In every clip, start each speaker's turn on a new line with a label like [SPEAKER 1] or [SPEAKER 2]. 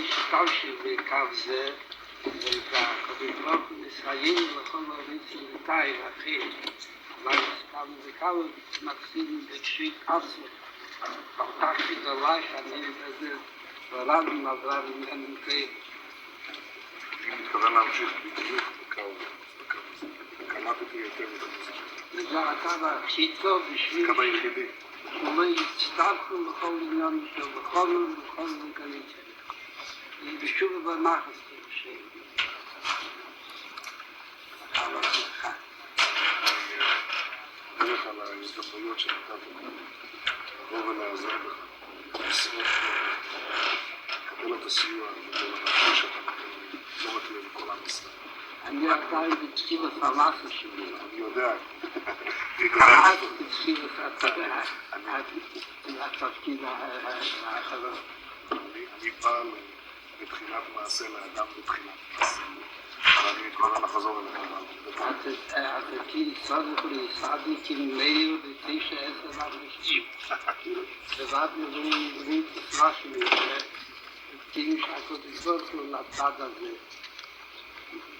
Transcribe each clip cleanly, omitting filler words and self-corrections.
[SPEAKER 1] שתלשי בקו זה, והקודם ברוך הוא נסיים לכל הריצים ותאי ואחי. אבל סתם וקו מקסימים בקשי קצו. פרטקתי גלאי שאני בזה ורבים עברם עניינים כאלה.
[SPEAKER 2] אני מתכוון להמשיך בדיוק בקו הזה. קלטתי יותר את המוזיקה.
[SPEAKER 1] וזה הקו הכי טוב בשביל
[SPEAKER 2] הקו היחידי.
[SPEAKER 1] שלא יצטרכו לכל עניין של בכל רגעים שלו. בשוב ובנחס תרשי. הקו השלך.
[SPEAKER 2] אני דרך על ההזדמנויות שנתת לבוא ולעזור לך. לשרוף, לקבל את הסיוע, ולהפריש שאתה נותן לי, לא רק לי לכל עם ישראל.
[SPEAKER 1] אני עדיין בתחיל הפלאפל שלי.
[SPEAKER 2] אני יודע.
[SPEAKER 1] עד בתחיל התפקיד האחרון.
[SPEAKER 2] אני פעל מבחינת מעשה לאדם מבחינת מעשה. אבל אני מתכוון לחזור אליך.
[SPEAKER 1] התפקיד סודק סעדיקים מאיר ב9-10 אנשים. לבד מבואים תפלה שלי. תפקידים שהקודש ברוך הוא לצד הזה.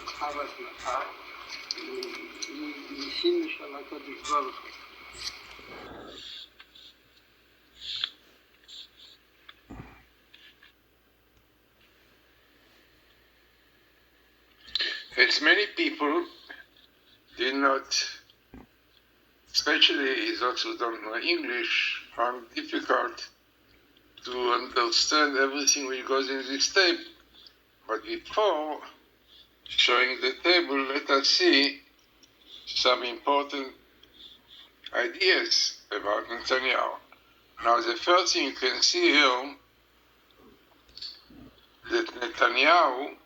[SPEAKER 1] חווה שמחה. ניסים של הקודש ברוך הוא.
[SPEAKER 3] As many people did not, especially those who don't know English, found it difficult to understand everything which goes in this tape. But before showing the table, let us see some important ideas about Netanyahu. Now, the first thing you can see here, that Netanyahu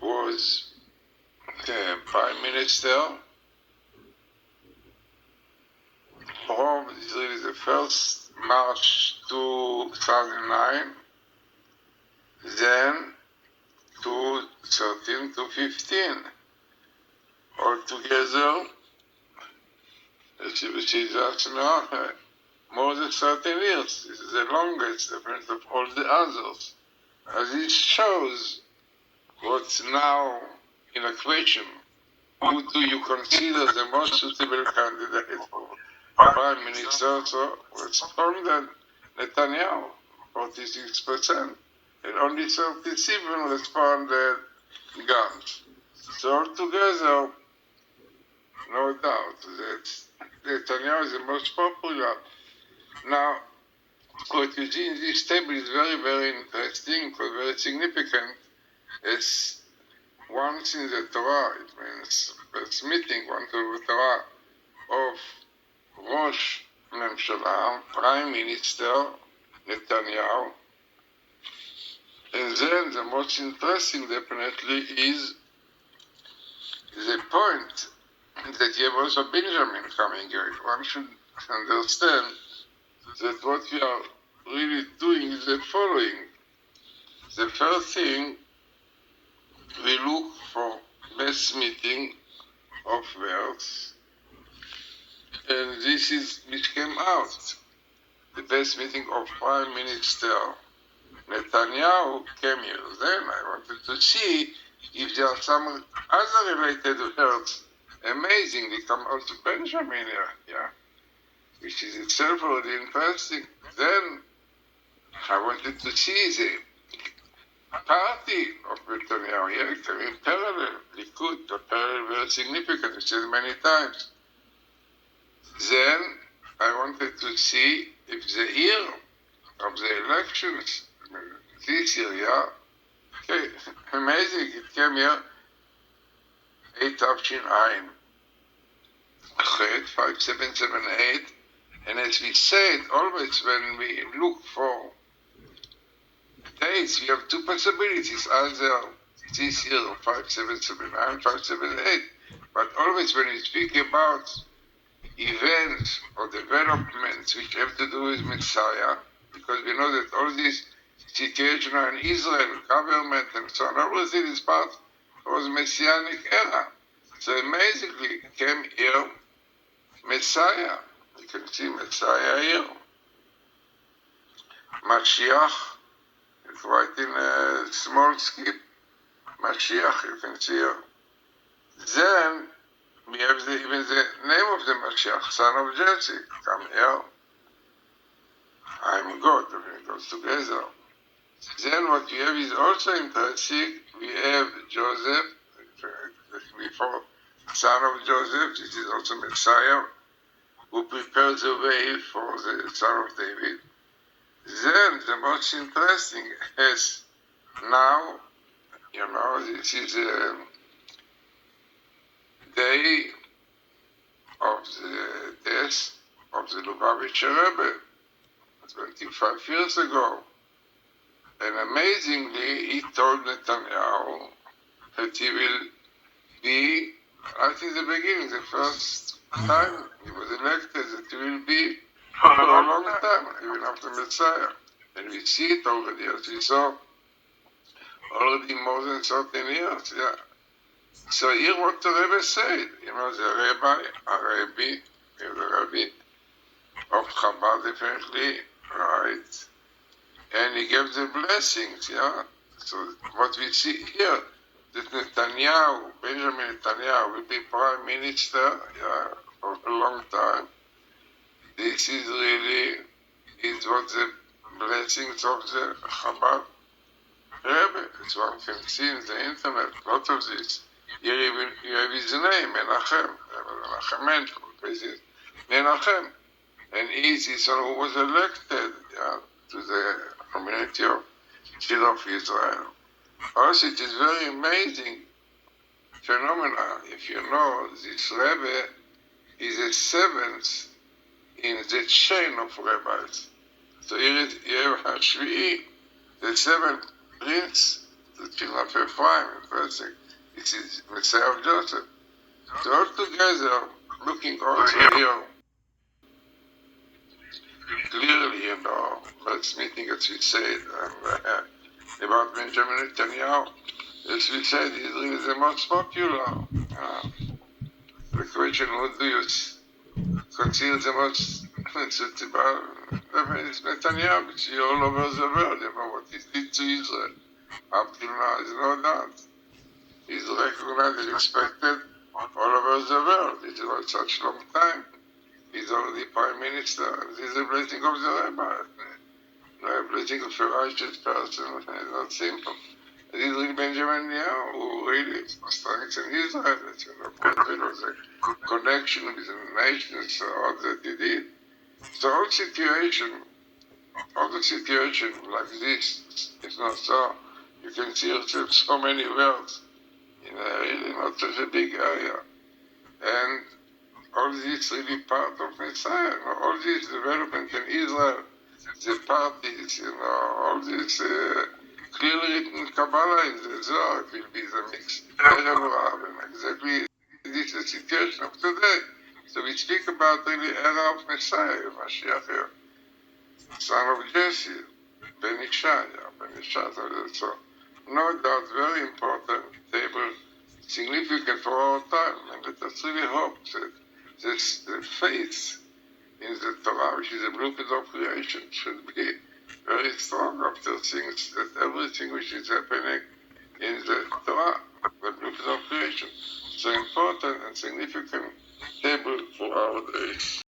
[SPEAKER 3] was the Prime Minister from Israel the 1st March 2009, then 2013 to 15. Altogether, as you see that now, more than 13 years. This is the longest difference of all the others. As it shows what's now in a question. Who do you consider the most suitable candidate for Prime Minister? So responded Netanyahu, 46%, and only 37% responded Gantz. So altogether, no doubt that Netanyahu is the most popular. Now, what you see in this table is very, very interesting, very significant. It's once in the Torah, it means transmitting one to the Torah of Rosh Mמשלה, Prime Minister Netanyahu. And then the most interesting definitely is the point that you have also Benjamin coming here. One should understand that what we are really doing is the following. The first thing, we look for best meeting of words, and this is which came out. The best meeting of Prime Minister Netanyahu came here. Then I wanted to see if there are some other related words. Amazingly come out to Benjamin here, yeah, which is itself already interesting. Then I wanted to see the party of Netanyahu, yeah, in parallel, Likud, the parallel very significant, we said many times. Then I wanted to see if the year of the elections, this year, yeah, okay, amazing, it came here, 8 Tavshin Ayin, 5778, and as we said, always when we look for dates, we have two possibilities, either this year of 5779, 578, but always when we speak about events or developments which have to do with Messiah, because we know that all this situation in Israel, government and so on, everything is part of the Messianic era. So amazingly came here Messiah. You can see Messiah here. Mashiach, quite in a small skip. Mashiach, you can see here. Then we have even the name of the Mashiach, son of Jesse. Come here. I'm God. It goes together. Then what we have is also interesting. We have Joseph, before son of Joseph. This is also Messiah, who prepares the way for the son of David. Then the most interesting is now, this is the day of the death of the Lubavitcher Rabbi, 25 years ago. And amazingly, he told Netanyahu that he will be, right in the beginning, the first time he was elected, that he will be for a long time, even after Messiah. And we see it already, as we saw already more than 13 years, yeah. So here what the Rebbe said, the Rabbi of Chabad, definitely, right? And he gave the blessings, yeah. So what we see here, that Netanyahu, Benjamin Netanyahu, will be prime minister, yeah, for a long time. This is really, is what the blessings of the Chabad Rebbe. It's one can see in the internet, a lot of this. Here even you have his name, Menachem, Menachem. And he's the son who was elected, yeah, to the community of children of Israel. Also, it is very amazing phenomenon. If you know, this Rebbe is a seventh in the chain of rabbis. So here you have Hashvi'i, the seventh prince, the children of Ephraim, interesting. This is Messiah of Joseph. So all together, looking also here, clearly, first meeting, as we said, about Benjamin Netanyahu, as we said, he's really the most popular. The question, who do you consider the most suitable? It's Netanyahu, which is all over the world. What he did to Israel. Up till now, there's no doubt. He's recognized and respected all over the world. It's about such a long time. He's already prime minister. This is the blessing of the Rabbi. The blessing of a righteous person. It's not simple. This is really Benjamin Netanyahu, who really strengthened Israel. It's the connection with the nations, all that he did. So all the situation like this is not so. You can see yourself so many words in a really not such a big area. And all this really part of Messiah, all this development in Israel, the parties, all this clearly written in Kabbalah in the Zohar, it will be the mix. Exactly, this is the situation of today. So we speak about really era of Messiah, Mashiach here, son of Jesse, Ben Isha, so no doubt, very important table, significant for our time, and let us really hope that the faith in the Torah, which is a blueprint of creation, should be very strong after things, that everything which is happening in the Torah, the blueprint of creation, so important and significant table for our days.